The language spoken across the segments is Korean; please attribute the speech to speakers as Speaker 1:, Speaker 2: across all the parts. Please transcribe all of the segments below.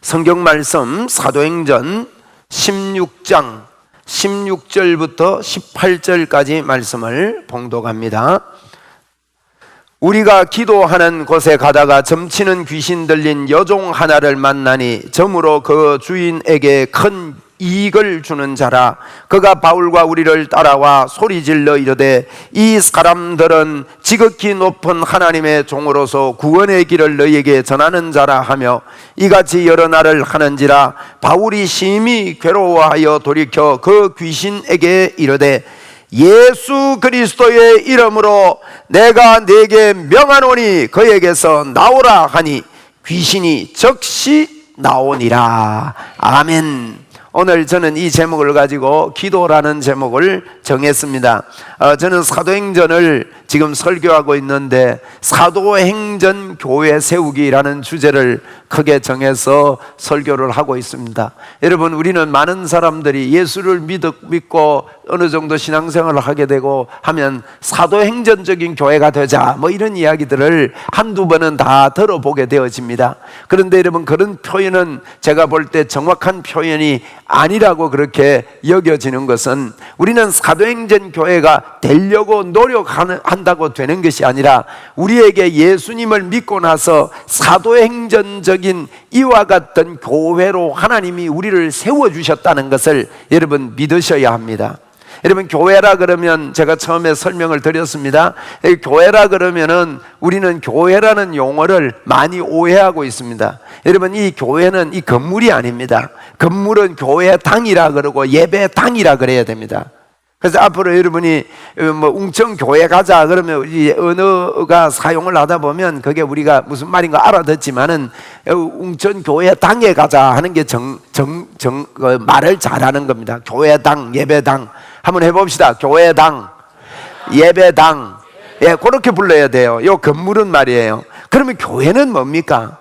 Speaker 1: 성경 말씀 사도행전 16장 16절부터 18절까지 말씀을 봉독합니다. 우리가 기도하는 곳에 가다가 점치는 귀신 들린 여종 하나를 만나니 점으로 그 주인에게 큰 이익을 주는 자라. 그가 바울과 우리를 따라와 소리질러 이르되 이 사람들은 지극히 높은 하나님의 종으로서 구원의 길을 너희에게 전하는 자라 하며 이같이 여러 날을 하는지라. 바울이 심히 괴로워하여 돌이켜 그 귀신에게 이르되 예수 그리스도의 이름으로 내가 네게 명하노니 그에게서 나오라 하니 귀신이 즉시 나오니라. 아멘. 오늘 저는 이 제목을 가지고 기도라는 제목을 정했습니다. 저는 사도행전을 지금 설교하고 있는데 사도행전 교회 세우기라는 주제를 크게 정해서 설교를 하고 있습니다. 여러분, 우리는 많은 사람들이 예수를 믿고 어느 정도 신앙생활을 하게 되고 하면 사도행전적인 교회가 되자 뭐 이런 이야기들을 한두 번은 다 들어보게 되어집니다. 그런데 여러분, 그런 표현은 제가 볼 때 정확한 표현이 아니라고 그렇게 여겨지는 것은 우리는 사도행전 교회가 되려고 노력한다고 되는 것이 아니라 우리에게 예수님을 믿고 나서 사도행전적인 이와 같은 교회로 하나님이 우리를 세워주셨다는 것을 여러분 믿으셔야 합니다. 여러분, 교회라 그러면 제가 처음에 설명을 드렸습니다. 교회라 그러면은 우리는 교회라는 용어를 많이 오해하고 있습니다. 여러분, 이 교회는 이 건물이 아닙니다. 건물은 교회당이라 그러고 예배당이라 그래야 됩니다. 그래서 앞으로 여러분이 뭐 웅청 교회 가자 그러면 이 언어가 사용을 하다 보면 그게 우리가 무슨 말인가 알아듣지만은 웅천 교회 당에 가자 하는 게 말을 잘하는 겁니다. 교회당, 예배당 한번 해봅시다. 교회당, 예배당, 예, 그렇게 불러야 돼요. 요 건물은 말이에요. 그러면 교회는 뭡니까?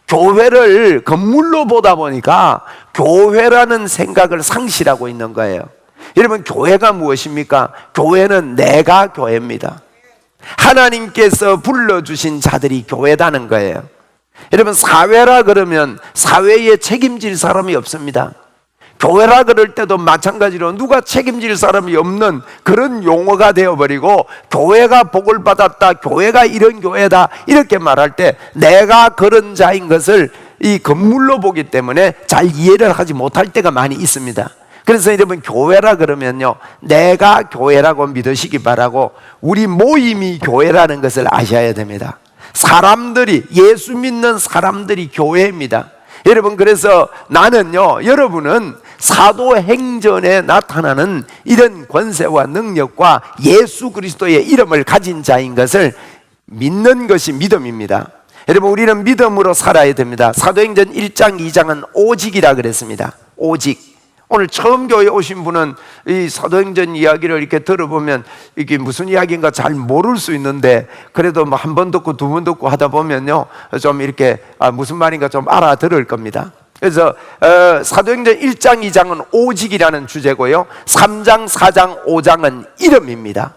Speaker 1: 교회를 건물로 보다 보니까 교회라는 생각을 상실하고 있는 거예요. 여러분, 교회가 무엇입니까? 교회는 내가 교회입니다. 하나님께서 불러주신 자들이 교회다는 거예요. 여러분, 사회라 그러면 사회에 책임질 사람이 없습니다. 교회라 그럴 때도 마찬가지로 누가 책임질 사람이 없는 그런 용어가 되어버리고 교회가 복을 받았다, 교회가 이런 교회다 이렇게 말할 때 내가 그런 자인 것을 이 건물로 보기 때문에 잘 이해를 하지 못할 때가 많이 있습니다. 그래서 여러분, 교회라 그러면요, 내가 교회라고 믿으시기 바라고 우리 모임이 교회라는 것을 아셔야 됩니다. 사람들이, 예수 믿는 사람들이 교회입니다. 여러분, 그래서 나는요, 여러분은 사도행전에 나타나는 이런 권세와 능력과 예수 그리스도의 이름을 가진 자인 것을 믿는 것이 믿음입니다. 여러분, 우리는 믿음으로 살아야 됩니다. 사도행전 1장 2장은 오직이라 그랬습니다. 오직. 오늘 처음 교회에 오신 분은 이 사도행전 이야기를 이렇게 들어보면 이게 무슨 이야기인가 잘 모를 수 있는데 그래도 뭐 한 번 듣고 두 번 듣고 하다 보면요 좀 이렇게 무슨 말인가 좀 알아들을 겁니다. 그래서 사도행전 1장 2장은 오직이라는 주제고요, 3장 4장 5장은 이름입니다.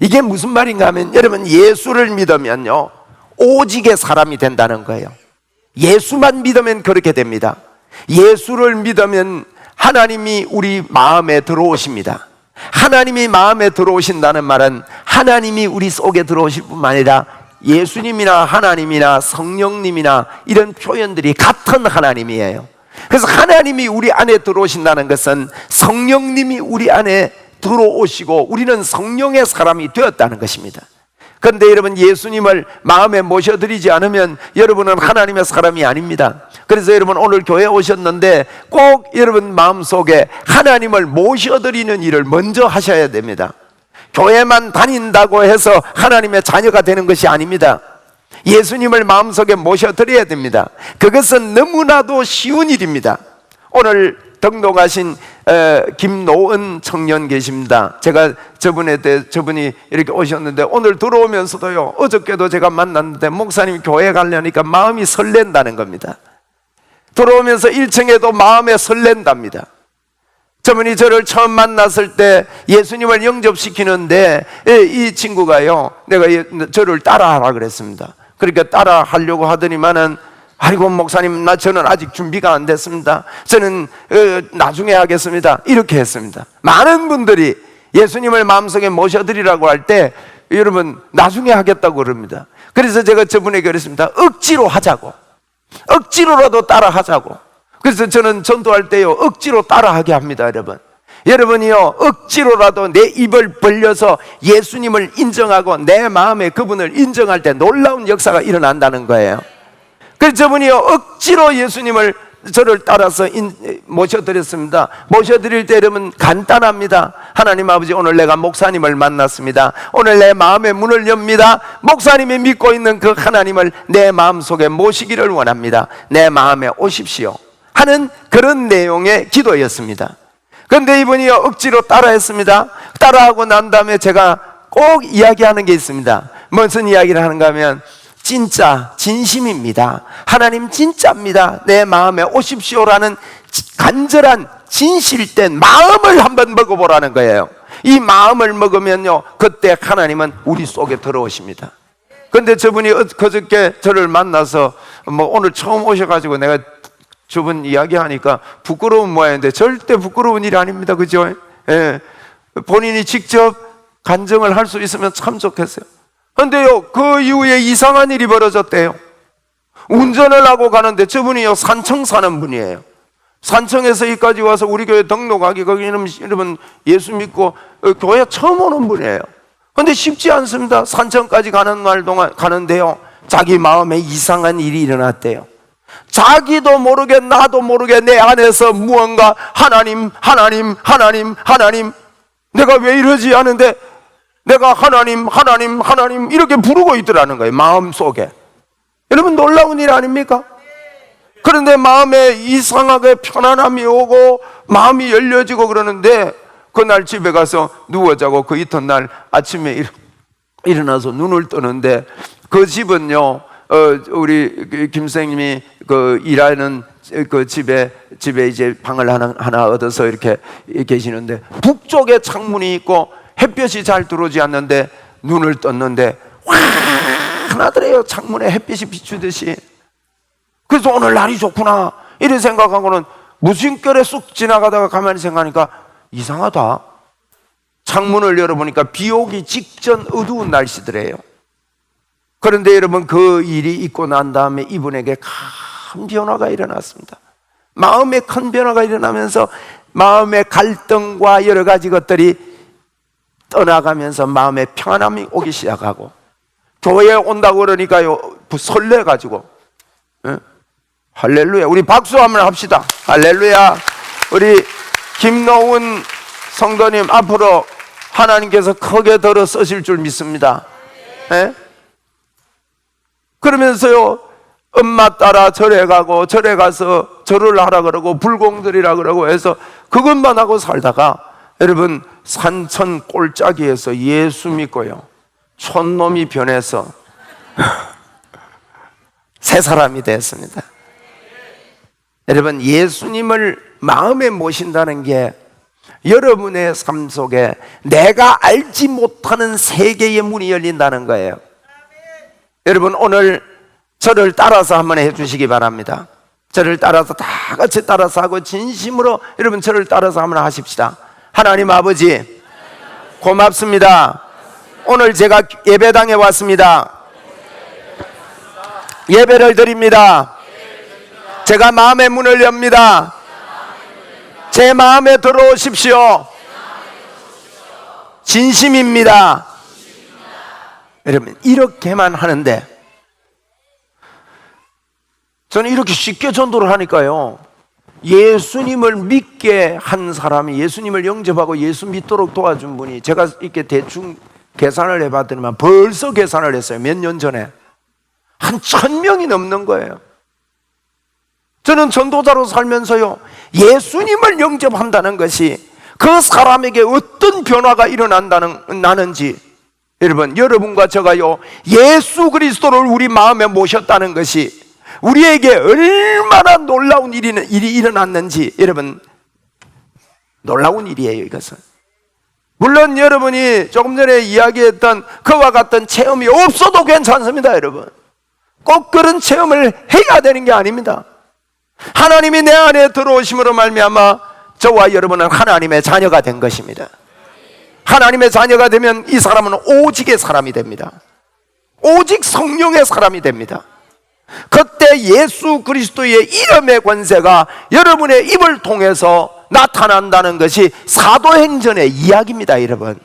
Speaker 1: 이게 무슨 말인가 하면 여러분, 예수를 믿으면요 오직의 사람이 된다는 거예요. 예수만 믿으면 그렇게 됩니다. 예수를 믿으면 하나님이 우리 마음에 들어오십니다. 하나님이 마음에 들어오신다는 말은 하나님이 우리 속에 들어오실 뿐만 아니라 예수님이나 하나님이나 성령님이나 이런 표현들이 같은 하나님이에요. 그래서 하나님이 우리 안에 들어오신다는 것은 성령님이 우리 안에 들어오시고 우리는 성령의 사람이 되었다는 것입니다. 그런데 여러분, 예수님을 마음에 모셔드리지 않으면 여러분은 하나님의 사람이 아닙니다. 그래서 여러분, 오늘 교회에 오셨는데 꼭 여러분 마음속에 하나님을 모셔드리는 일을 먼저 하셔야 됩니다. 교회만 다닌다고 해서 하나님의 자녀가 되는 것이 아닙니다. 예수님을 마음속에 모셔드려야 됩니다. 그것은 너무나도 쉬운 일입니다. 오늘 등록하신 김노은 청년 계십니다. 제가 저분이 이렇게 오셨는데 오늘 들어오면서도요, 어저께도 제가 만났는데 목사님 교회 가려니까 마음이 설렌다는 겁니다. 들어오면서 1층에도 마음에 설렌답니다. 저분이 저를 처음 만났을 때 예수님을 영접시키는데 이 친구가요, 내가 저를 따라하라 그랬습니다. 그러니까 따라하려고 하더니만은 아이고 목사님, 저는 아직 준비가 안 됐습니다. 저는 나중에 하겠습니다. 이렇게 했습니다. 많은 분들이 예수님을 마음속에 모셔드리라고 할 때 여러분 나중에 하겠다고 그럽니다. 그래서 제가 저분에게 그랬습니다. 억지로 하자고, 억지로라도 따라 하자고. 그래서 저는 전도할 때요 억지로 따라하게 합니다. 여러분이요 억지로라도 내 입을 벌려서 예수님을 인정하고 내 마음에 그분을 인정할 때 놀라운 역사가 일어난다는 거예요. 그래서 저분이요 억지로 예수님을 저를 따라서 모셔드렸습니다. 모셔드릴 때 여러분 간단합니다. 하나님 아버지, 오늘 내가 목사님을 만났습니다. 오늘 내 마음의 문을 엽니다. 목사님이 믿고 있는 그 하나님을 내 마음속에 모시기를 원합니다. 내 마음에 오십시오 하는 그런 내용의 기도였습니다. 그런데 이분이 억지로 따라했습니다. 따라하고 난 다음에 제가 꼭 이야기하는 게 있습니다. 무슨 이야기를 하는가 하면, 진짜 진심입니다, 하나님 진짜입니다, 내 마음에 오십시오라는 간절한 진실된 마음을 한번 먹어보라는 거예요. 이 마음을 먹으면요 그때 하나님은 우리 속에 들어오십니다. 그런데 저분이 그저께 저를 만나서 오늘 처음 오셔가지고 내가 저분 이야기하니까 부끄러운 모양인데 절대 부끄러운 일이 아닙니다. 그죠? 예. 본인이 직접 간증을 할 수 있으면 참 좋겠어요. 그런데요 그 이후에 이상한 일이 벌어졌대요. 운전을 하고 가는데 저분이요 산청 사는 분이에요. 산청에서 여기까지 와서 우리 교회 등록하기, 거기 여러분 예수 믿고 교회 처음 오는 분이에요. 그런데 쉽지 않습니다. 산청까지 가는 날 동안 가는데요 자기 마음에 이상한 일이 일어났대요. 자기도 모르게 나도 모르게 내 안에서 무언가 하나님 내가 왜 이러지 하는데 내가 하나님 이렇게 부르고 있더라는 거예요, 마음속에. 여러분 놀라운 일 아닙니까? 그런데 마음에 이상하게 편안함이 오고 마음이 열려지고 그러는데 그날 집에 가서 누워 자고 그 이튿날 아침에 일어나서 눈을 뜨는데 그 집은요 우리 김 선생님이 그 일하는 그 집에 이제 방을 하나 얻어서 이렇게 계시는데 북쪽에 창문이 있고 햇볕이 잘 들어오지 않는데 눈을 떴는데 환하더래요. 창문에 햇빛이 비추듯이. 그래서 오늘 날이 좋구나 이런 생각하고는 무심결에 쑥 지나가다가 가만히 생각하니까 이상하다. 창문을 열어보니까 비 오기 직전 어두운 날씨더래요. 그런데 여러분 그 일이 있고 난 다음에 이분에게 큰 변화가 일어났습니다. 마음에 큰 변화가 일어나면서 마음의 갈등과 여러 가지 것들이 떠나가면서 마음에 평안함이 오기 시작하고 교회에 온다고 그러니까요 설레가지고 할렐루야. 우리 박수 한번 합시다. 할렐루야. 우리 김노은 성도님 앞으로 하나님께서 크게 들어 쓰실 줄 믿습니다. 그러면서요 엄마 따라 절에 가고 절에 가서 절을 하라 그러고 불공들이라 그러고 해서 그것만 하고 살다가 여러분 산천 꼴짜기에서 예수 믿고요 촌놈이 변해서 새 사람이 됐습니다. 여러분 예수님을 마음에 모신다는 게 여러분의 삶 속에 내가 알지 못하는 세계의 문이 열린다는 거예요. 여러분 오늘 저를 따라서 한번 해주시기 바랍니다. 저를 따라서 다 같이 따라서 하고 진심으로 여러분 저를 따라서 한번 하십시다. 하나님 아버지 고맙습니다. 오늘 제가 예배당에 왔습니다. 예배를 드립니다. 제가 마음의 문을 엽니다. 제 마음에 들어오십시오. 진심입니다. 여러분 이렇게만 하는데 저는 이렇게 쉽게 전도를 하니까요 예수님을 믿게 한 사람이, 예수님을 영접하고 예수 믿도록 도와준 분이, 제가 이렇게 대충 계산을 해봤더니만 벌써 계산을 했어요. 몇 년 전에 한 1000명이 넘는 거예요. 저는 전도자로 살면서요 예수님을 영접한다는 것이 그 사람에게 어떤 변화가 나는지 여러분, 여러분과 제가요 예수 그리스도를 우리 마음에 모셨다는 것이 우리에게 얼마나 놀라운 일이 일어났는지 여러분 놀라운 일이에요. 이것은 물론 여러분이 조금 전에 이야기했던 그와 같은 체험이 없어도 괜찮습니다. 여러분 꼭 그런 체험을 해야 되는 게 아닙니다. 하나님이 내 안에 들어오심으로 말미암아 저와 여러분은 하나님의 자녀가 된 것입니다. 하나님의 자녀가 되면 이 사람은 오직의 사람이 됩니다. 오직 성령의 사람이 됩니다. 그때 예수 그리스도의 이름의 권세가 여러분의 입을 통해서 나타난다는 것이 사도행전의 이야기입니다. 여러분,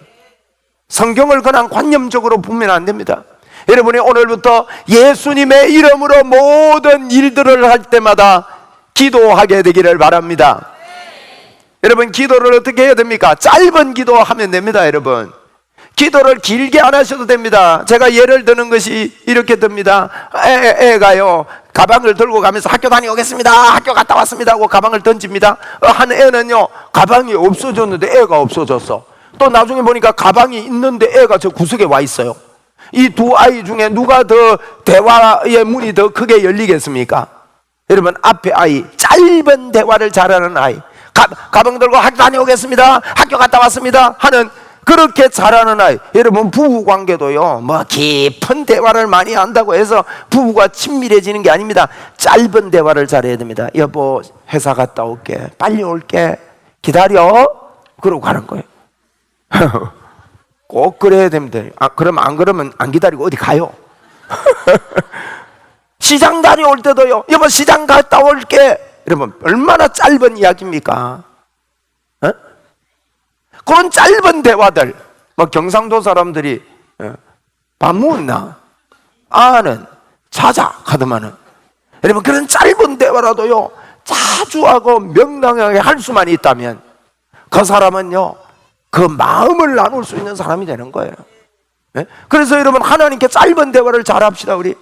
Speaker 1: 성경을 그냥 관념적으로 보면 안 됩니다. 여러분이 오늘부터 예수님의 이름으로 모든 일들을 할 때마다 기도하게 되기를 바랍니다. 여러분, 기도를 어떻게 해야 됩니까? 짧은 기도하면 됩니다. 여러분, 기도를 길게 안 하셔도 됩니다. 제가 예를 드는 것이 이렇게 듭니다. 애가요, 가방을 들고 가면서 학교 다녀오겠습니다, 학교 갔다 왔습니다 하고 가방을 던집니다. 한 애는요, 가방이 없어졌는데 애가 없어졌어. 또 나중에 보니까 가방이 있는데 애가 저 구석에 와 있어요. 이 두 아이 중에 누가 더 대화의 문이 더 크게 열리겠습니까? 여러분, 앞에 아이, 짧은 대화를 잘하는 아이, 가방 들고 학교 다녀오겠습니다, 학교 갔다 왔습니다 하는 그렇게 잘하는 아이. 여러분, 부부관계도요, 뭐 깊은 대화를 많이 한다고 해서 부부가 친밀해지는 게 아닙니다. 짧은 대화를 잘해야 됩니다. 여보, 회사 갔다 올게, 빨리 올게, 기다려, 그러고 가는 거예요. 꼭 그래야 됩니다. 그럼 안 그러면 안 기다리고 어디 가요. 시장 다녀올 때도요, 여보 시장 갔다 올게. 여러분, 얼마나 짧은 이야기입니까? 그런 짧은 대화들, 뭐 경상도 사람들이 밥 먹었나? 아는 자자 하더만은, 여러분, 그런 짧은 대화라도요 자주 하고 명랑하게 할 수만 있다면 그 사람은요 그 마음을 나눌 수 있는 사람이 되는 거예요. 그래서 여러분, 하나님께 짧은 대화를 잘 합시다. 우리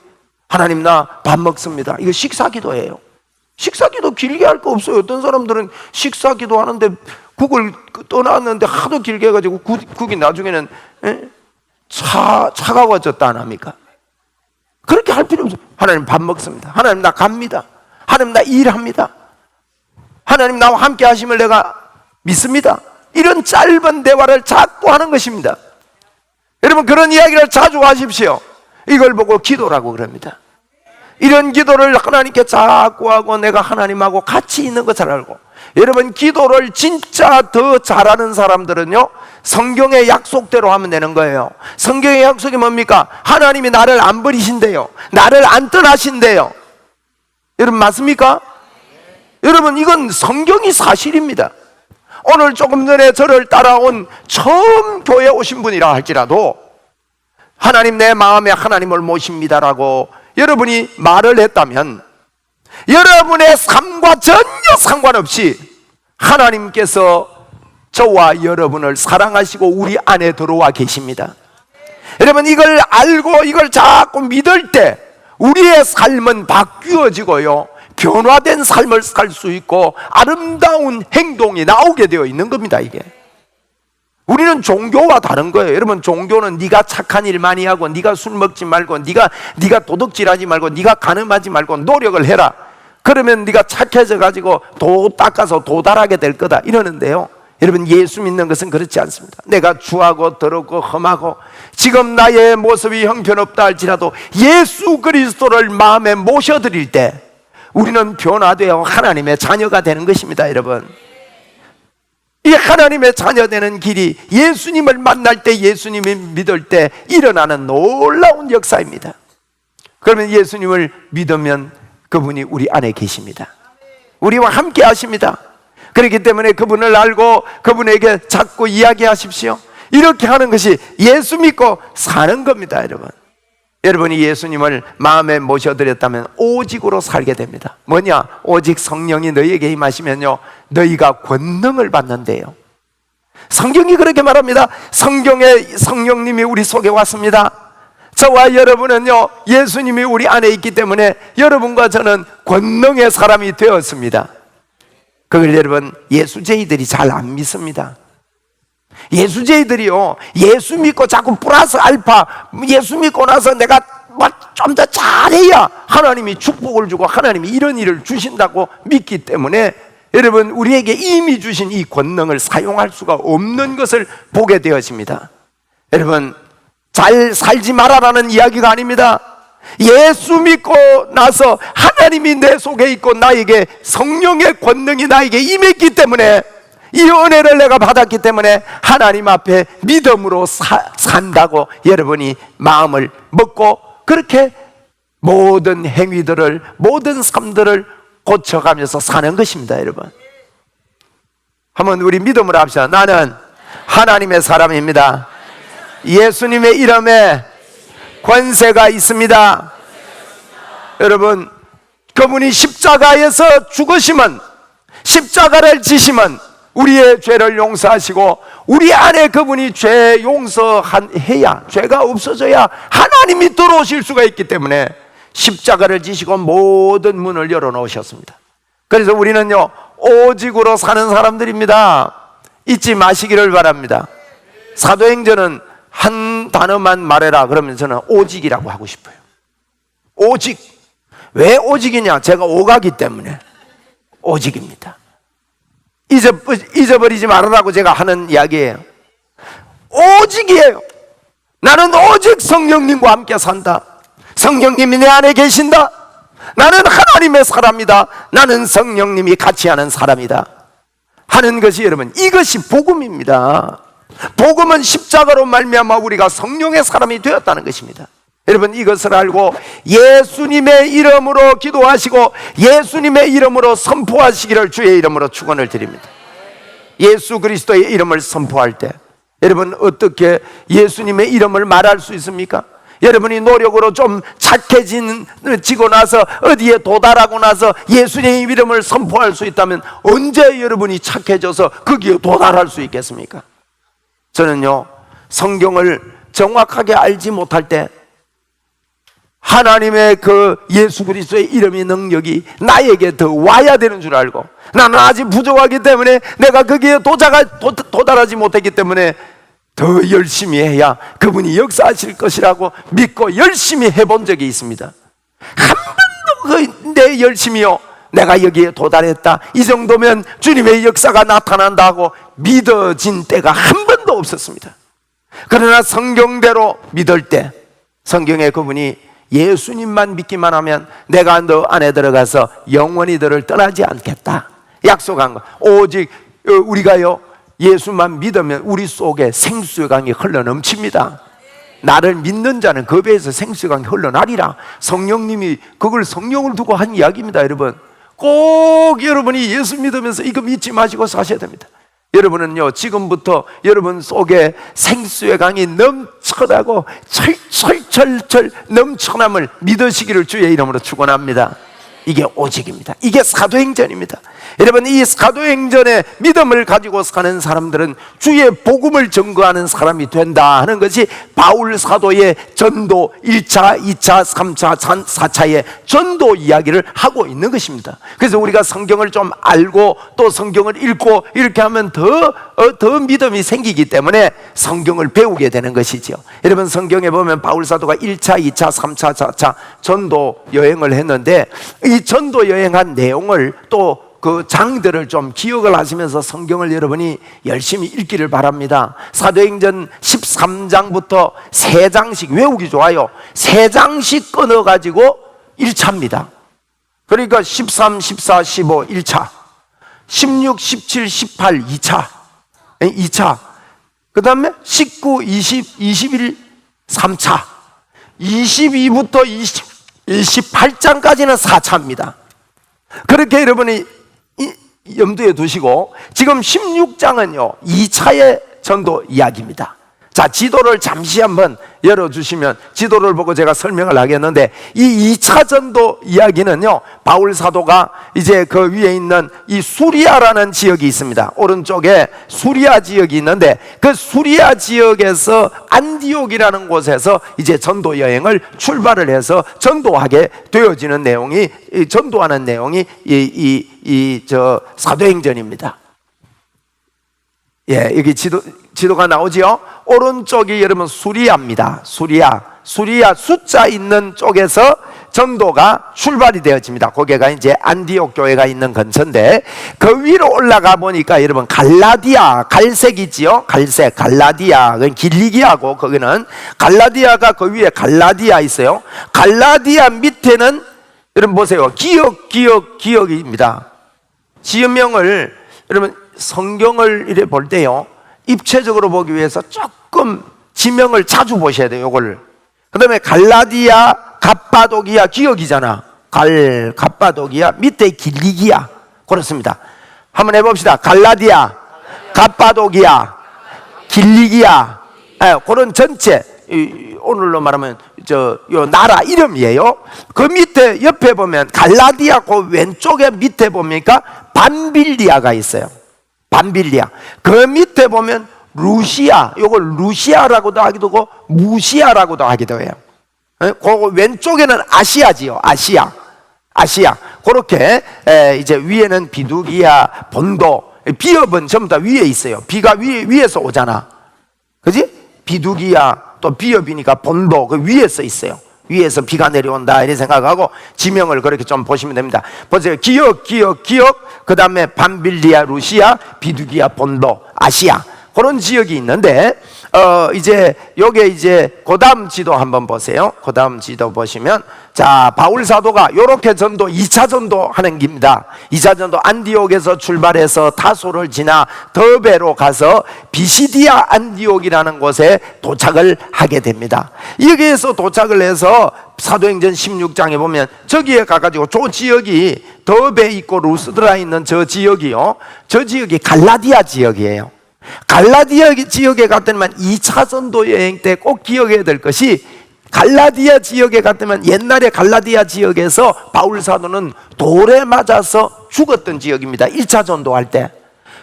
Speaker 1: 하나님, 나 밥 먹습니다. 이거 식사기도예요. 식사기도 길게 할 거 없어요. 어떤 사람들은 식사기도 하는데 국을 떠났는데 하도 길게 해가지고 국이 나중에는 차가워졌다 안 합니까? 그렇게 할 필요 없어요. 하나님, 밥 먹습니다. 하나님, 나 갑니다. 하나님, 나 일합니다. 하나님, 나와 함께 하심을 내가 믿습니다. 이런 짧은 대화를 자꾸 하는 것입니다. 여러분, 그런 이야기를 자주 하십시오. 이걸 보고 기도라고 그럽니다. 이런 기도를 하나님께 자꾸 하고 내가 하나님하고 같이 있는 거 잘 알고, 여러분, 기도를 진짜 더 잘하는 사람들은요 성경의 약속대로 하면 되는 거예요. 성경의 약속이 뭡니까? 하나님이 나를 안 버리신대요. 나를 안 떠나신대요. 여러분, 맞습니까? 여러분, 이건 성경이 사실입니다. 오늘 조금 전에 저를 따라온 처음 교회에 오신 분이라 할지라도 하나님, 내 마음에 하나님을 모십니다라고 여러분이 말을 했다면 여러분의 삶과 전혀 상관없이 하나님께서 저와 여러분을 사랑하시고 우리 안에 들어와 계십니다. 여러분, 이걸 알고 이걸 자꾸 믿을 때 우리의 삶은 바뀌어지고요 변화된 삶을 살 수 있고 아름다운 행동이 나오게 되어 있는 겁니다. 이게 우리는 종교와 다른 거예요. 여러분, 종교는 네가 착한 일 많이 하고, 네가 술 먹지 말고, 네가 도둑질하지 말고, 네가 간음하지 말고 노력을 해라. 그러면 네가 착해져 가지고 도 닦아서 도달하게 될 거다 이러는데요, 여러분, 예수 믿는 것은 그렇지 않습니다. 내가 추하고 더럽고 험하고 지금 나의 모습이 형편없다 할지라도 예수 그리스도를 마음에 모셔드릴 때 우리는 변화되어 하나님의 자녀가 되는 것입니다. 여러분, 이 하나님의 자녀 되는 길이 예수님을 만날 때, 예수님을 믿을 때 일어나는 놀라운 역사입니다. 그러면 예수님을 믿으면 그분이 우리 안에 계십니다. 우리와 함께 하십니다. 그렇기 때문에 그분을 알고 그분에게 자꾸 이야기하십시오. 이렇게 하는 것이 예수 믿고 사는 겁니다. 여러분, 여러분이 예수님을 마음에 모셔드렸다면 오직으로 살게 됩니다. 뭐냐? 오직 성령이 너희에게 임하시면요 너희가 권능을 받는데요. 성경이 그렇게 말합니다. 성경에 성령님이 우리 속에 왔습니다. 저와 여러분은요 예수님이 우리 안에 있기 때문에 여러분과 저는 권능의 사람이 되었습니다. 그걸 여러분, 예수쟁이들이 잘 안 믿습니다. 예수쟁이들이요 예수 믿고 자꾸 플러스 알파, 예수 믿고 나서 내가 좀 더 잘해야 하나님이 축복을 주고 하나님이 이런 일을 주신다고 믿기 때문에 여러분, 우리에게 이미 주신 이 권능을 사용할 수가 없는 것을 보게 되어집니다. 여러분, 잘 살지 말아라는 이야기가 아닙니다. 예수 믿고 나서 하나님이 내 속에 있고 나에게 성령의 권능이 나에게 임했기 때문에, 이 은혜를 내가 받았기 때문에 하나님 앞에 믿음으로 산다고 여러분이 마음을 먹고, 그렇게 모든 행위들을, 모든 삶들을 고쳐가면서 사는 것입니다. 여러분, 한번 우리 믿음으로 합시다. 나는 하나님의 사람입니다. 예수님의 이름에 권세가 있습니다. 여러분, 그분이 십자가에서 죽으시면, 십자가를 지시면 우리의 죄를 용서하시고, 우리 안에 그분이 죄 용서해야, 죄가 없어져야 하나님이 들어오실 수가 있기 때문에 십자가를 지시고 모든 문을 열어놓으셨습니다. 그래서 우리는요, 오직으로 사는 사람들입니다. 잊지 마시기를 바랍니다. 사도행전은 한 단어만 말해라 그러면 저는 오직이라고 하고 싶어요. 오직. 왜 오직이냐? 제가 오가기 때문에 오직입니다. 잊어버리지 말으라고 제가 하는 이야기예요. 오직이에요. 나는 오직 성령님과 함께 산다. 성령님이 내 안에 계신다. 나는 하나님의 사람이다. 나는 성령님이 같이 하는 사람이다 하는 것이, 여러분, 이것이 복음입니다. 복음은 십자가로 말미암아 우리가 성령의 사람이 되었다는 것입니다. 여러분, 이것을 알고 예수님의 이름으로 기도하시고 예수님의 이름으로 선포하시기를 주의 이름으로 축원을 드립니다. 예수 그리스도의 이름을 선포할 때 여러분, 어떻게 예수님의 이름을 말할 수 있습니까? 여러분이 노력으로 좀 착해지고 나서, 어디에 도달하고 나서 예수님의 이름을 선포할 수 있다면 언제 여러분이 착해져서 거기에 도달할 수 있겠습니까? 저는요, 성경을 정확하게 알지 못할 때 하나님의 그 예수 그리스도의 이름의 능력이 나에게 더 와야 되는 줄 알고, 나는 아직 부족하기 때문에, 내가 거기에 도달하지 못했기 때문에 더 열심히 해야 그분이 역사하실 것이라고 믿고 열심히 해본 적이 있습니다. 한 번도 내 열심히요, 내가 여기에 도달했다, 이 정도면 주님의 역사가 나타난다고 믿어진 때가 한 번도 없었습니다. 그러나 성경대로 믿을 때, 성경에 그분이 예수님만 믿기만 하면 내가 너 안에 들어가서 영원히 너를 떠나지 않겠다 약속한 거. 오직 우리가요, 예수만 믿으면 우리 속에 생수의 강이 흘러넘칩니다. 나를 믿는 자는 그 배에서 생수의 강이 흘러나리라. 성령님이 그걸 성령을 두고 한 이야기입니다. 여러분, 꼭 여러분이 예수 믿으면서 이거 믿지 마시고 사셔야 됩니다. 여러분은요, 지금부터 여러분 속에 생수의 강이 넘쳐나고 철철철철 넘쳐남을 믿으시기를 주의 이름으로 축원합니다. 이게 오직입니다. 이게 사도행전입니다. 여러분, 이 사도행전의 믿음을 가지고 사는 사람들은 주의 복음을 증거하는 사람이 된다 하는 것이 바울 사도의 전도 1차, 2차, 3차, 4차의 전도 이야기를 하고 있는 것입니다. 그래서 우리가 성경을 좀 알고 또 성경을 읽고 이렇게 하면 더 믿음이 생기기 때문에 성경을 배우게 되는 것이죠. 여러분, 성경에 보면 바울 사도가 1차, 2차, 3차, 4차 전도 여행을 했는데, 이 전도 여행한 내용을 또 그 장들을 좀 기억을 하시면서 성경을 여러분이 열심히 읽기를 바랍니다. 사도행전 13장부터 3장씩 외우기 좋아요. 3장씩 끊어가지고 1차입니다. 그러니까 13, 14, 15 1차, 16, 17, 18 2차, 그 다음에 19, 20, 21 3차, 22부터 28장까지는 4차입니다. 그렇게 여러분이 염두에 두시고, 지금 16장은요 2차의 전도 이야기입니다. 자, 지도를 잠시 한번 열어주시면 지도를 보고 제가 설명을 하겠는데, 이 2차 전도 이야기는요, 바울 사도가 이제 그 위에 있는 이 수리아라는 지역이 있습니다. 오른쪽에 수리아 지역이 있는데, 그 수리아 지역에서 안디옥이라는 곳에서 이제 전도 여행을 출발을 해서 전도하게 되어지는 내용이, 전도하는 내용이 저 사도행전입니다. 예, 여기 지도가 나오지요. 오른쪽이 여러분 수리아입니다. 수리아 숫자 있는 쪽에서 전도가 출발이 되어집니다. 거기가 이제 안디옥 교회가 있는 근처인데, 그 위로 올라가 보니까 여러분 갈라디아, 갈색이지요. 갈색, 갈라디아, 그건 길리기하고, 거기는 갈라디아가 그 위에 갈라디아 있어요. 갈라디아 밑에는 여러분 보세요. 기억입니다. 지명을 여러분 성경을 이래 볼 때요, 입체적으로 보기 위해서 조금 지명을 자주 보셔야 돼요. 요걸. 그 다음에 갈라디아, 갑바도기아, 기억이잖아. 갑바도기아, 밑에 길리기아. 그렇습니다. 한번 해봅시다. 갈라디아, 갑바도기아, 길리기아. 그런 전체, 오늘로 말하면 요 나라 이름이에요. 그 밑에 옆에 보면 갈라디아 그 왼쪽에 밑에 보니까 밤빌리아가 있어요. 밤빌리아. 그 밑에 보면 루시아, 요걸 루시아라고도 하기도 하고 무시아라고도 하기도 해요. 그 왼쪽에는 아시아지요. 아시아. 그렇게 이제 위에는 비두기아, 본도. 비읍은 전부 다 위에 있어요. 비가 위에서 오잖아. 그지? 비두기아, 또 비읍이니까 본도, 그 위에서 있어요. 위에서 비가 내려온다 이렇게 생각하고 지명을 그렇게 좀 보시면 됩니다. 보세요. 기억, 그 다음에 밤빌리아, 루시아, 비두기아, 본도, 아시아, 그런 지역이 있는데, 이제 요게 이제 그 다음 지도 한번 보세요. 그 다음 지도 보시면, 자, 바울 사도가 요렇게 전도, 2차 전도 하는 길입니다. 2차 전도 안디옥에서 출발해서 타소를 지나 더베로 가서 비시디아 안디옥이라는 곳에 도착을 하게 됩니다. 여기에서 도착을 해서 사도행전 16장에 보면 저기에 가가지고 저 지역이 더베 있고 루스드라 있는 저 지역이요, 저 지역이 갈라디아 지역이에요. 갈라디아 지역에 갔더니만 2차 전도 여행 때 꼭 기억해야 될 것이, 갈라디아 지역에 갔더니만 옛날에 갈라디아 지역에서 바울 사도는 돌에 맞아서 죽었던 지역입니다. 1차 전도할 때.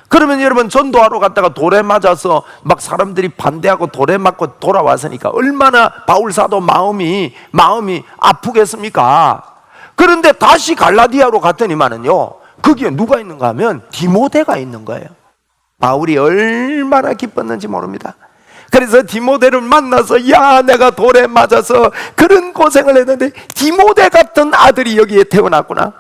Speaker 1: 그러면 여러분 전도하러 갔다가 돌에 맞아서 막 사람들이 반대하고 돌에 맞고 돌아왔으니까 얼마나 바울 사도 마음이 아프겠습니까? 그런데 다시 갈라디아로 갔더니만은요, 거기에 누가 있는가 하면 디모데가 있는 거예요. 바울이 얼마나 기뻤는지 모릅니다. 그래서 디모데를 만나서, 야, 내가 돌에 맞아서 그런 고생을 했는데 디모데 같은 아들이 여기에 태어났구나.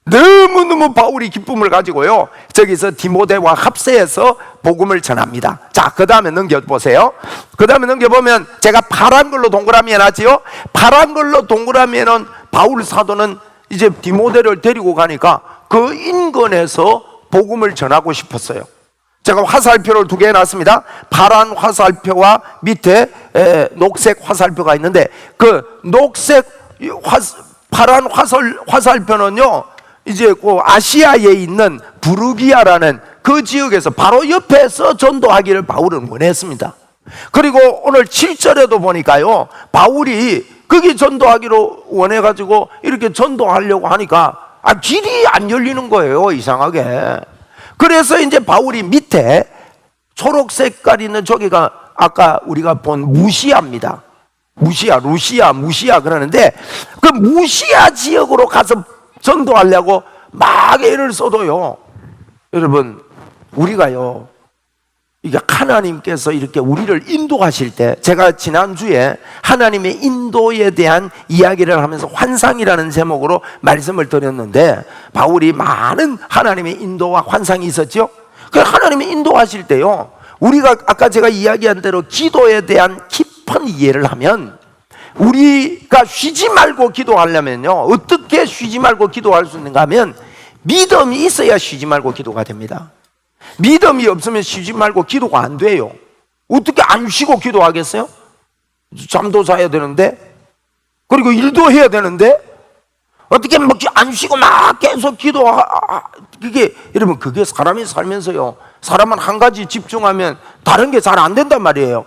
Speaker 1: 너무너무 바울이 기쁨을 가지고요, 저기서 디모데와 합세해서 복음을 전합니다. 자, 그 다음에 넘겨보세요. 그 다음에 넘겨보면 제가 파란 걸로 동그라미 해놨지요. 파란 걸로 동그라미 해놓은 바울 사도는 이제 디모데를 데리고 가니까 그 인근에서 복음을 전하고 싶었어요. 제가 화살표를 2개 해놨습니다. 파란 화살표와 밑에 녹색 화살표가 있는데, 그 녹색 파란 화살표는요, 이제 그 아시아에 있는 부르기아라는 그 지역에서 바로 옆에서 전도하기를 바울은 원했습니다. 그리고 오늘 7절에도 보니까요, 바울이 거기 전도하기로 원해가지고 이렇게 전도하려고 하니까 길이 안 열리는 거예요, 이상하게. 그래서 이제 바울이 밑에 초록 색깔 있는 저기가 아까 우리가 본 무시아입니다. 루시아 그러는데, 그 무시아 지역으로 가서 전도하려고 막 애를 써도요, 여러분, 우리가요, 이게 하나님께서 이렇게 우리를 인도하실 때, 제가 지난주에 하나님의 인도에 대한 이야기를 하면서 환상이라는 제목으로 말씀을 드렸는데, 바울이 많은 하나님의 인도와 환상이 있었죠. 그 하나님의 인도하실 때요, 우리가 아까 제가 이야기한 대로 기도에 대한 깊은 이해를 하면, 우리가 쉬지 말고 기도하려면요, 어떻게 쉬지 말고 기도할 수 있는가 하면 믿음이 있어야 쉬지 말고 기도가 됩니다. 믿음이 없으면 쉬지 말고 기도가 안 돼요. 어떻게 안 쉬고 기도하겠어요? 잠도 자야 되는데, 그리고 일도 해야 되는데, 어떻게 안 쉬고 막 계속 그게, 여러분, 그게 사람이 살면서요, 사람은 한 가지 집중하면 다른 게 잘 안 된단 말이에요.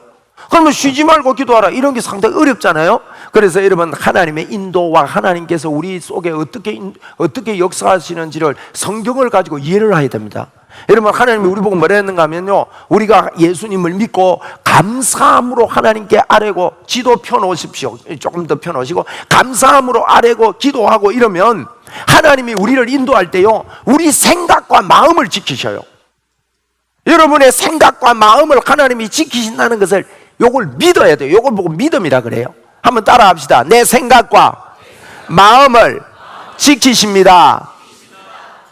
Speaker 1: 그러면 쉬지 말고 기도하라, 이런 게 상당히 어렵잖아요. 그래서 여러분, 하나님의 인도와 하나님께서 우리 속에 어떻게 역사하시는지를 성경을 가지고 이해를 해야 됩니다. 여러분, 하나님이 우리 보고 뭐라 했는가 하면요, 우리가 예수님을 믿고 감사함으로 하나님께 아뢰고, 지도 펴놓으십시오. 조금 더 펴놓으시고 감사함으로 아뢰고 기도하고 이러면 하나님이 우리를 인도할 때요, 우리 생각과 마음을 지키셔요. 여러분의 생각과 마음을 하나님이 지키신다는 것을, 요걸 믿어야 돼요. 요걸 보고 믿음이라 그래요. 한번 따라 합시다. 내 생각과 마음을 지키십니다.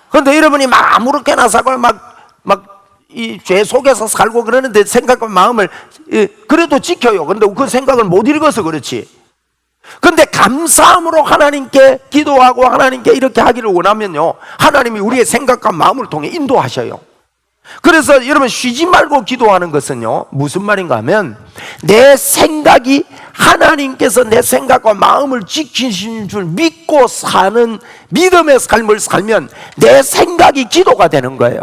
Speaker 1: 그런데 여러분이 막 아무렇게나 살고 이 죄 속에서 살고 그러는데 생각과 마음을 그래도 지켜요. 그런데 그 생각을 못 읽어서 그렇지. 그런데 감사함으로 하나님께 기도하고 하나님께 이렇게 하기를 원하면요, 하나님이 우리의 생각과 마음을 통해 인도하셔요. 그래서 여러분, 쉬지 말고 기도하는 것은요, 무슨 말인가 하면 내 생각이 하나님께서 내 생각과 마음을 지키시는 줄 믿고 사는 믿음의 삶을 살면 내 생각이 기도가 되는 거예요.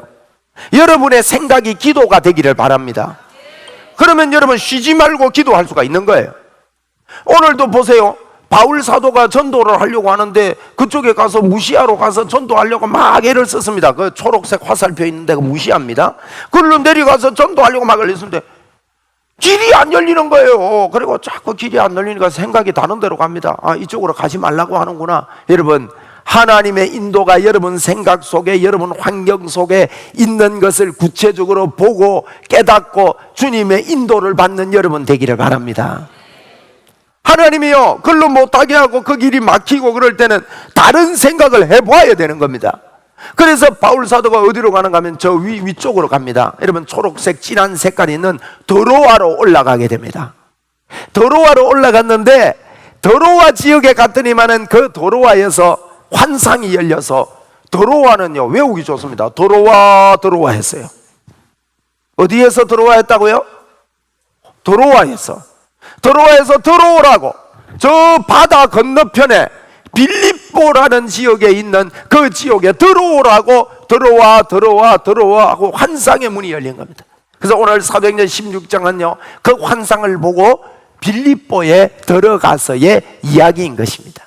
Speaker 1: 여러분의 생각이 기도가 되기를 바랍니다. 그러면 여러분 쉬지 말고 기도할 수가 있는 거예요. 오늘도 보세요. 바울 사도가 전도를 하려고 하는데 그쪽에 가서 무시하러 가서 전도하려고 막 애를 썼습니다. 그 초록색 화살표 있는 데가 무시합니다. 그걸로 내려가서 전도하려고 막 했는데 길이 안 열리는 거예요. 그리고 자꾸 길이 안 열리니까 생각이 다른 데로 갑니다. 아, 이쪽으로 가지 말라고 하는구나. 여러분, 하나님의 인도가 여러분 생각 속에, 여러분 환경 속에 있는 것을 구체적으로 보고 깨닫고 주님의 인도를 받는 여러분 되기를 바랍니다. 하나님이요, 글로 못하게 하고 그 길이 막히고 그럴 때는 다른 생각을 해봐야 되는 겁니다. 그래서 바울 사도가 어디로 가는가 하면 저 위쪽으로 갑니다. 여러분, 초록색 진한 색깔이 있는 드로아로 올라가게 됩니다. 드로아로 올라갔는데 드로아 지역에 갔더니만은 그 드로아에서 환상이 열려서, 드로아는요 외우기 좋습니다. 드로아 했어요. 어디에서 드로아 했다고요? 드로아에서 들어오라고, 저 바다 건너편에 빌립보라는 지역에 있는 그 지역에 들어오라고, 들어와 하고 환상의 문이 열린 겁니다. 그래서 오늘 사도행전 16장은요 그 환상을 보고 빌립보에 들어가서의 이야기인 것입니다.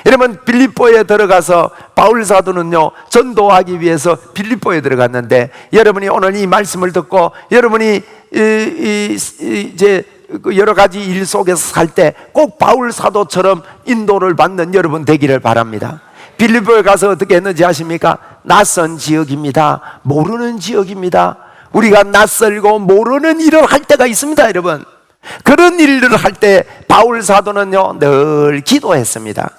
Speaker 1: 여러분, 빌립보에 들어가서 바울 사도는요 전도하기 위해서 빌립보에 들어갔는데, 여러분이 오늘 이 말씀을 듣고 여러분이 이제 여러 가지 일 속에서 살 때 꼭 바울 사도처럼 인도를 받는 여러분 되기를 바랍니다. 빌립보에 가서 어떻게 했는지 아십니까? 낯선 지역입니다. 모르는 지역입니다. 우리가 낯설고 모르는 일을 할 때가 있습니다, 여러분. 그런 일을 할 때 바울 사도는요 늘 기도했습니다.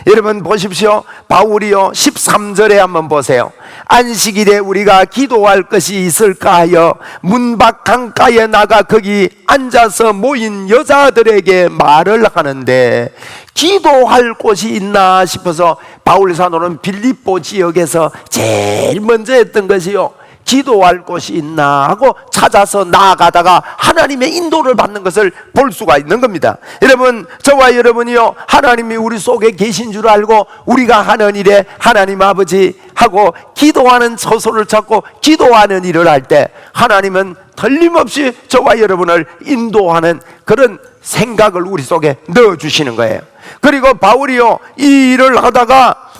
Speaker 1: 여러분 보십시오. 바울이요 13절에 한번 보세요. 안식일에 우리가 기도할 것이 있을까 하여 문밖 강가에 나가 거기 앉아서 모인 여자들에게 말을 하는데, 기도할 곳이 있나 싶어서 바울 사도는 빌립보 지역에서 제일 먼저 했던 것이요, 기도할 곳이 있나 하고 찾아서 나아가다가 하나님의 인도를 받는 것을 볼 수가 있는 겁니다. 여러분, 저와 여러분이요 하나님이 우리 속에 계신 줄 알고 우리가 하는 일에 하나님 아버지 하고 기도하는 처소를 찾고 기도하는 일을 할 때 하나님은 틀림없이 저와 여러분을 인도하는 그런 생각을 우리 속에 넣어주시는 거예요. 그리고 바울이요 이 일을 하다가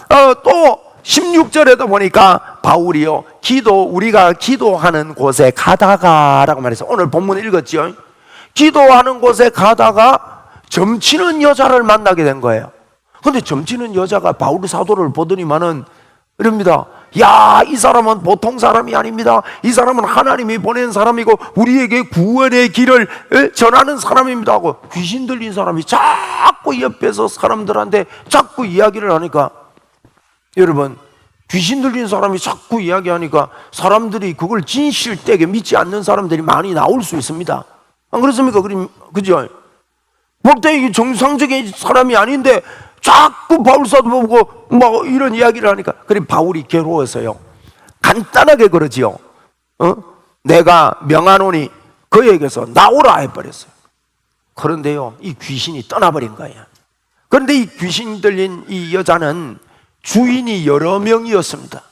Speaker 1: 또 16절에도 보니까 바울이요 우리가 기도하는 곳에 가다가 라고 말해서 오늘 본문 읽었죠. 기도하는 곳에 가다가 점치는 여자를 만나게 된 거예요. 근데 점치는 여자가 바울 사도를 보더니만은 이럽니다. 야, 이 사람은 보통 사람이 아닙니다. 이 사람은 하나님이 보낸 사람이고 우리에게 구원의 길을 전하는 사람입니다 하고, 귀신 들린 사람이 자꾸 옆에서 사람들한테 자꾸 이야기를 하니까, 여러분, 귀신 들린 사람이 자꾸 이야기하니까 사람들이 그걸 진실되게 믿지 않는 사람들이 많이 나올 수 있습니다. 안 그렇습니까? 그죠? 볼 때 이게 정상적인 사람이 아닌데 자꾸 바울 사도 보고 뭐 이런 이야기를 하니까, 그래 바울이 괴로워서요 간단하게 그러지요. 내가 명하노니 그에게서 나오라 해버렸어요. 그런데요 이 귀신이 떠나버린 거예요. 그런데 이 귀신 들린 이 여자는 주인이 여러 명이었습니다.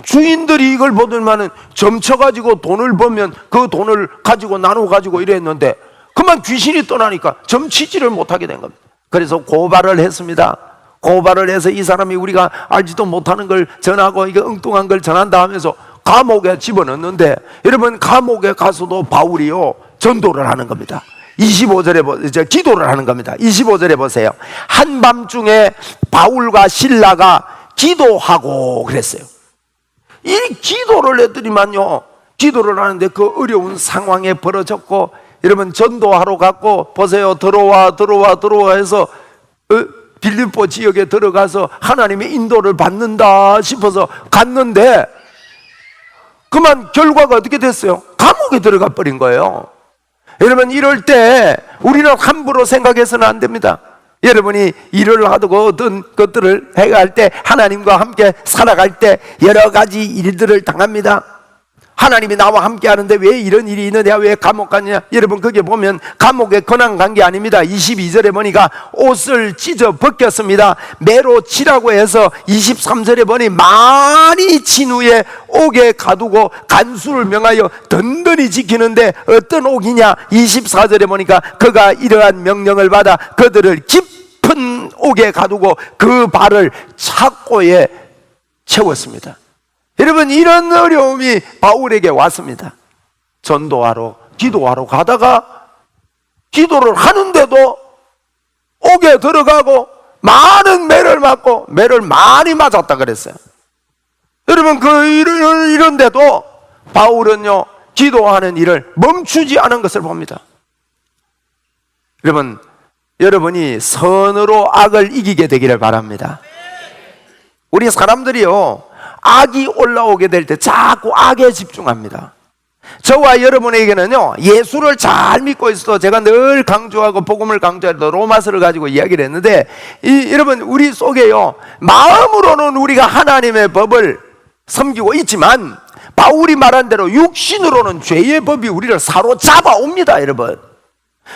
Speaker 1: 주인들이 이걸 보더니만은 점쳐가지고 돈을 벌면 그 돈을 가지고 나눠가지고 이랬는데, 그만 귀신이 떠나니까 점치지를 못하게 된 겁니다. 그래서 고발을 했습니다. 고발을 해서 이 사람이 우리가 알지도 못하는 걸 전하고 이게 엉뚱한 걸 전한다 하면서 감옥에 집어넣는데, 여러분 감옥에 가서도 바울이요 전도를 하는 겁니다. 25절에 기도를 하는 겁니다. 25절에 보세요. 한밤중에 바울과 실라가 기도하고 그랬어요. 이 기도를 했더니만요, 기도를 하는데 그 어려운 상황에 벌어졌고 여러분 전도하러 갔고 보세요. 들어와 해서 빌립보 지역에 들어가서 하나님의 인도를 받는다 싶어서 갔는데 그만 결과가 어떻게 됐어요? 감옥에 들어가 버린 거예요. 여러분 이럴 때 우리는 함부로 생각해서는 안 됩니다. 여러분이 일을 하고 어떤 것들을 해갈 때 하나님과 함께 살아갈 때 여러 가지 일들을 당합니다. 하나님이 나와 함께 하는데 왜 이런 일이 있느냐, 왜 감옥 갔느냐. 여러분 거기에 보면 감옥에 근황 간 게 아닙니다. 22절에 보니까 옷을 찢어 벗겼습니다. 매로 치라고 해서 23절에 보니 많이 친 후에 옥에 가두고 간수를 명하여 든든히 지키는데 어떤 옥이냐. 24절에 보니까 그가 이러한 명령을 받아 그들을 깊은 옥에 가두고 그 발을 착고에 채웠습니다. 여러분 이런 어려움이 바울에게 왔습니다. 전도하러 기도하러 가다가 기도를 하는데도 옥에 들어가고 많은 매를 맞고 매를 많이 맞았다 그랬어요. 여러분 이런데도 바울은요 기도하는 일을 멈추지 않은 것을 봅니다. 여러분이 선으로 악을 이기게 되기를 바랍니다. 우리 사람들이요 악이 올라오게 될 때 자꾸 악에 집중합니다. 저와 여러분에게는요 예수를 잘 믿고 있어도 제가 늘 강조하고 복음을 강조해도 로마서를 가지고 이야기를 했는데 여러분 우리 속에요 마음으로는 우리가 하나님의 법을 섬기고 있지만 바울이 말한 대로 육신으로는 죄의 법이 우리를 사로잡아 옵니다. 여러분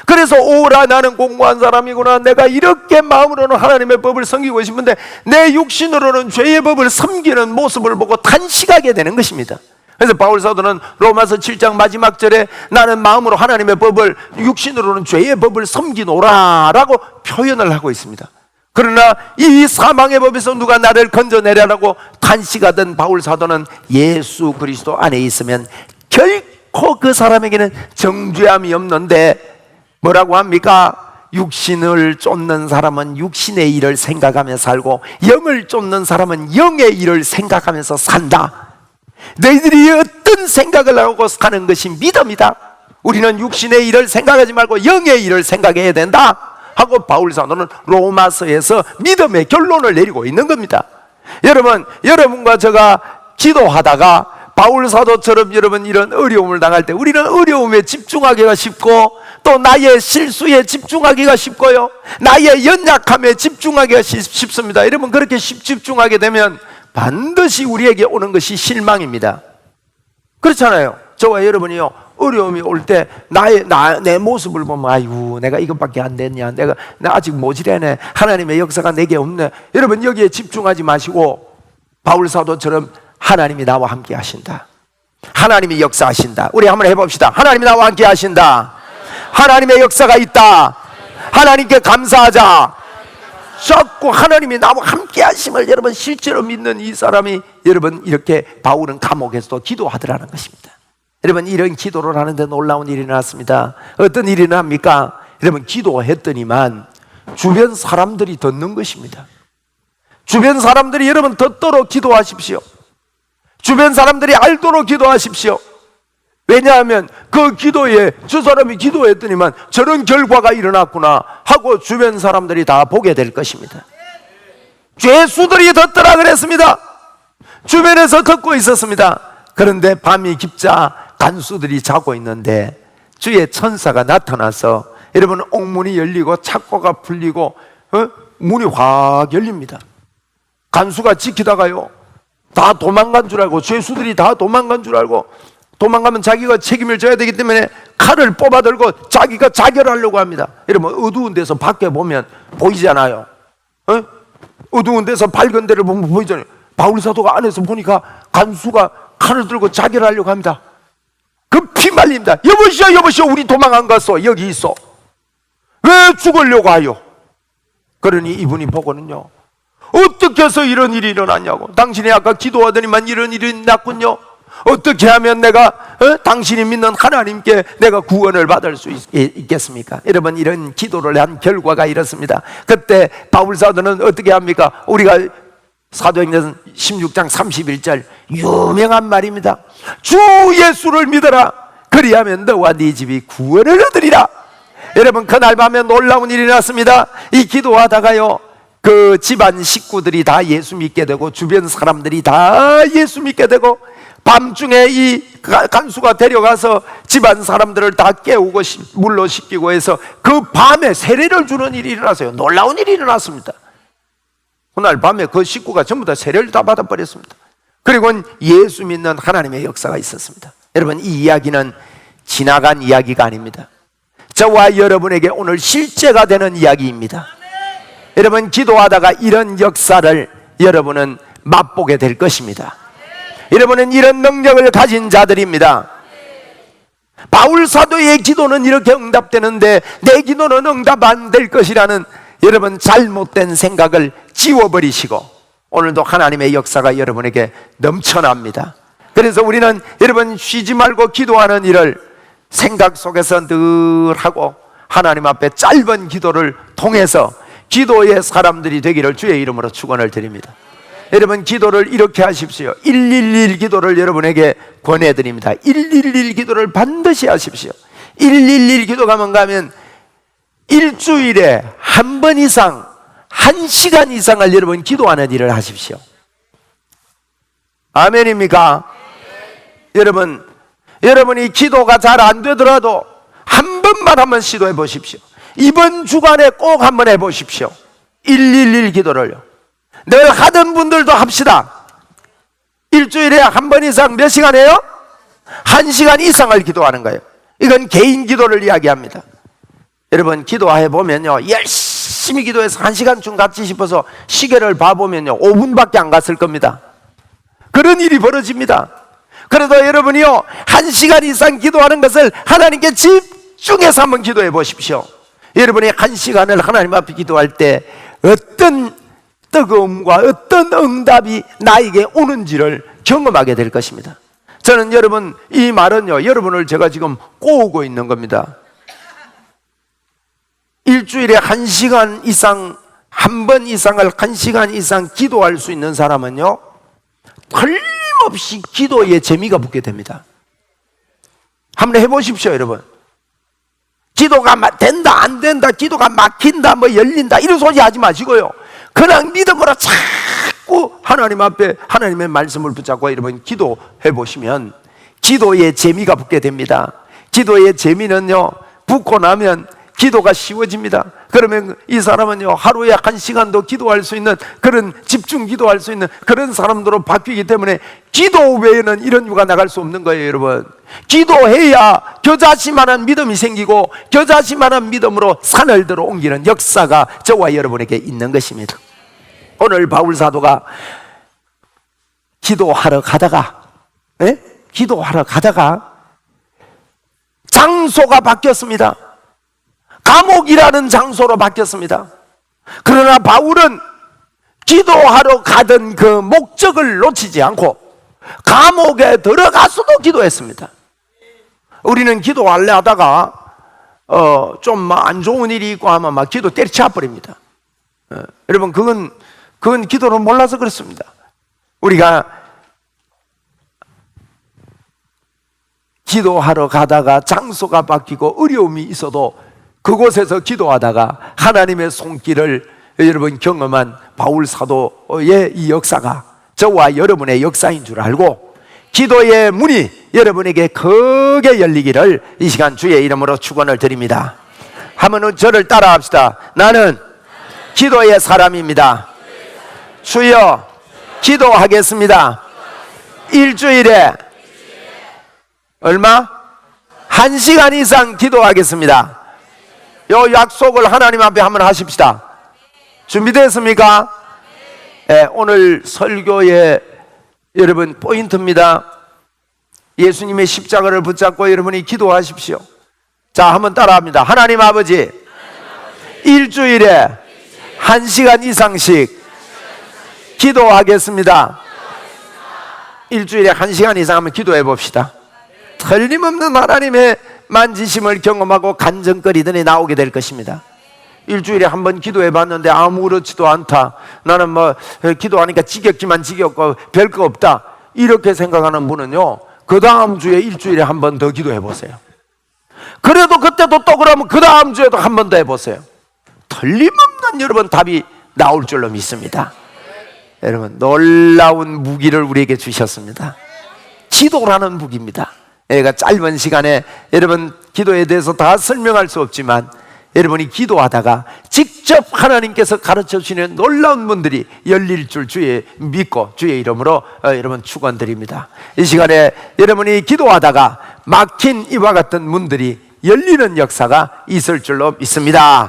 Speaker 1: 그래서 오라 나는 공고한 사람이구나, 내가 이렇게 마음으로는 하나님의 법을 섬기고 싶은데 내 육신으로는 죄의 법을 섬기는 모습을 보고 탄식하게 되는 것입니다. 그래서 바울 사도는 로마서 7장 마지막 절에 나는 마음으로 하나님의 법을 육신으로는 죄의 법을 섬기노라 라고 표현을 하고 있습니다. 그러나 이 사망의 법에서 누가 나를 건져내려고 탄식하던 바울 사도는 예수 그리스도 안에 있으면 결코 그 사람에게는 정죄함이 없는데 뭐라고 합니까? 육신을 쫓는 사람은 육신의 일을 생각하며 살고 영을 쫓는 사람은 영의 일을 생각하면서 산다. 너희들이 어떤 생각을 하고 사는 것이 믿음이다. 우리는 육신의 일을 생각하지 말고 영의 일을 생각해야 된다 하고 바울 사도는 로마서에서 믿음의 결론을 내리고 있는 겁니다. 여러분과 제가 기도하다가 바울 사도처럼 여러분 이런 어려움을 당할 때 우리는 어려움에 집중하기가 쉽고 또 나의 실수에 집중하기가 쉽고요 나의 연약함에 집중하기가 쉽습니다. 여러분 그렇게 집중하게 되면 반드시 우리에게 오는 것이 실망입니다. 그렇잖아요. 저와 여러분이요 어려움이 올 때 내 모습을 보면 아이고 내가 이것밖에 안 됐냐, 나 아직 모질하네, 하나님의 역사가 내게 없네. 여러분 여기에 집중하지 마시고 바울 사도처럼 하나님이 나와 함께 하신다, 하나님이 역사하신다. 우리 한번 해봅시다. 하나님이 나와 함께 하신다, 하나님의 역사가 있다, 하나님께 감사하자. 자꾸 하나님이 나와 함께 하심을 여러분 실제로 믿는 이 사람이 여러분 이렇게 바울은 감옥에서도 기도하더라는 것입니다. 여러분 이런 기도를 하는데 놀라운 일이 났습니다. 어떤 일이 납니까? 여러분 기도했더니만 주변 사람들이 듣는 것입니다. 주변 사람들이 여러분 듣도록 기도하십시오. 주변 사람들이 알도록 기도하십시오. 왜냐하면 그 기도에 저 사람이 기도했더니만 저런 결과가 일어났구나 하고 주변 사람들이 다 보게 될 것입니다. 죄수들이 듣더라 그랬습니다. 주변에서 듣고 있었습니다. 그런데 밤이 깊자 간수들이 자고 있는데 주의 천사가 나타나서 여러분 옥문이 열리고 착고가 풀리고 문이 확 열립니다. 간수가 지키다가요 다 도망간 줄 알고, 죄수들이 다 도망간 줄 알고, 도망가면 자기가 책임을 져야 되기 때문에 칼을 뽑아 들고 자기가 자결하려고 합니다. 여러분 어두운 데서 밖에 보면 보이잖아요. 어두운 데서 밝은 데를 보면 보이잖아요. 바울 사도가 안에서 보니까 간수가 칼을 들고 자결하려고 합니다. 급히 말립니다. 여보시오 우리 도망 안 갔어, 여기 있어. 왜 죽으려고 하요? 그러니 이분이 보고는요 어떻게 해서 이런 일이 일어났냐고, 당신이 아까 기도하더니만 이런 일이 났군요. 어떻게 하면 내가 당신이 믿는 하나님께 내가 구원을 받을 수 있겠습니까? 여러분 이런 기도를 한 결과가 이렇습니다. 그때 바울 사도는 어떻게 합니까? 우리가 사도행전 16장 31절 유명한 말입니다. 주 예수를 믿어라. 그리하면 너와 네 집이 구원을 얻으리라. 여러분, 그날 밤에 놀라운 일이 났습니다. 이 기도하다가요, 그 집안 식구들이 다 예수 믿게 되고 주변 사람들이 다 예수 믿게 되고, 밤중에 이 간수가 데려가서 집안 사람들을 다 깨우고 물로 씻기고 해서 그 밤에 세례를 주는 일이 일어났어요. 놀라운 일이 일어났습니다. 그날 밤에 그 식구가 전부 다 세례를 다 받아버렸습니다. 그리고 예수 믿는 하나님의 역사가 있었습니다. 여러분, 이 이야기는 지나간 이야기가 아닙니다. 저와 여러분에게 오늘 실제가 되는 이야기입니다. 여러분, 기도하다가 이런 역사를 여러분은 맛보게 될 것입니다. 여러분은 이런 능력을 가진 자들입니다. 바울 사도의 기도는 이렇게 응답되는데 내 기도는 응답 안 될 것이라는 여러분 잘못된 생각을 지워버리시고 오늘도 하나님의 역사가 여러분에게 넘쳐납니다. 그래서 우리는 여러분 쉬지 말고 기도하는 일을 생각 속에서 늘 하고 하나님 앞에 짧은 기도를 통해서 기도의 사람들이 되기를 주의 이름으로 축원을 드립니다. 여러분, 기도를 이렇게 하십시오. 111 기도를 여러분에게 권해드립니다. 111 기도를 반드시 하십시오. 111 기도가 뭔가 하면 일주일에 한 번 이상 1시간 이상을 여러분 기도하는 일을 하십시오. 아멘입니까? 여러분이 기도가 잘 안 되더라도 한 번만 한번 시도해 보십시오. 이번 주간에 꼭 한번 해보십시오. 111 기도를요. 늘 하던 분들도 합시다. 일주일에 한 번 이상 몇 시간 해요? 1시간 이상을 기도하는 거예요. 이건 개인 기도를 이야기합니다. 여러분, 기도해 보면요, 열심히 기도해서 1시간쯤 갔지 싶어서 시계를 봐보면요 5분밖에 안 갔을 겁니다. 그런 일이 벌어집니다. 그래도 여러분이요 1시간 이상 기도하는 것을 하나님께 집중해서 한번 기도해 보십시오. 여러분이 1시간을 하나님 앞에 기도할 때 어떤 뜨거움과 어떤 응답이 나에게 오는지를 경험하게 될 것입니다. 저는 여러분, 이 말은요 여러분을 제가 지금 꼬우고 있는 겁니다. 일주일에 1시간 이상, 한 번 이상을 1시간 이상 기도할 수 있는 사람은요 틀림없이 기도에 재미가 붙게 됩니다. 한번 해보십시오. 여러분, 기도가 된다 안 된다, 기도가 막힌다 뭐 열린다 이런 소리 하지 마시고요, 그냥 믿음으로 자꾸 하나님 앞에 하나님의 말씀을 붙잡고 여러분 기도해 보시면 기도에 재미가 붙게 됩니다. 기도의 재미는요 붙고 나면 기도가 쉬워집니다. 그러면 이 사람은요 하루에 1시간도 기도할 수 있는 그런 집중 기도할 수 있는 그런 사람들로 바뀌기 때문에 기도 외에는 이런 이유가 나갈 수 없는 거예요. 여러분, 기도해야 겨자씨만한 믿음이 생기고 겨자씨만한 믿음으로 산을 들어 옮기는 역사가 저와 여러분에게 있는 것입니다. 오늘 바울 사도가 기도하러 가다가 장소가 바뀌었습니다. 감옥이라는 장소로 바뀌었습니다. 그러나 바울은 기도하러 가던 그 목적을 놓치지 않고 감옥에 들어가서도 기도했습니다. 우리는 기도할래 하다가 좀 안 좋은 일이 있고 하면 막 기도 때려쳐 버립니다. 여러분, 그건 기도를 몰라서 그렇습니다. 우리가 기도하러 가다가 장소가 바뀌고 어려움이 있어도 그곳에서 기도하다가 하나님의 손길을 여러분 경험한 바울 사도의 이 역사가 저와 여러분의 역사인 줄 알고 기도의 문이 여러분에게 크게 열리기를 이 시간 주의 이름으로 축원을 드립니다. 한번 저를 따라 합시다. 나는 기도의 사람입니다. 주여, 기도하겠습니다. 일주일에 얼마? 1시간 이상 기도하겠습니다. 요 약속을 하나님 앞에 한번 하십시다. 준비됐습니까? 네, 오늘 설교의 여러분 포인트입니다. 예수님의 십자가를 붙잡고 여러분이 기도하십시오. 자, 한번 따라합니다. 하나님 아버지, 일주일에 1시간 이상씩 기도하겠습니다. 일주일에 1시간 이상 한번 기도해 봅시다. 틀림없는 하나님의 만지심을 경험하고 간증거리더니 나오게 될 것입니다. 일주일에 한 번 기도해 봤는데 아무렇지도 않다, 나는 기도하니까 지겹지만 지겹고 별거 없다, 이렇게 생각하는 분은요 그 다음 주에 일주일에 한 번 더 기도해 보세요. 그래도 그때도 또 그러면 그 다음 주에도 한 번 더 해보세요. 틀림없는 여러분 답이 나올 줄로 믿습니다. 여러분, 놀라운 무기를 우리에게 주셨습니다. 기도라는 무기입니다. 내가 짧은 시간에 여러분 기도에 대해서 다 설명할 수 없지만, 여러분이 기도하다가 직접 하나님께서 가르쳐 주시는 놀라운 문들이 열릴 줄 주의 믿고 주의 이름으로 여러분 축원드립니다. 이 시간에 여러분이 기도하다가 막힌 이와 같은 문들이 열리는 역사가 있을 줄로 믿습니다.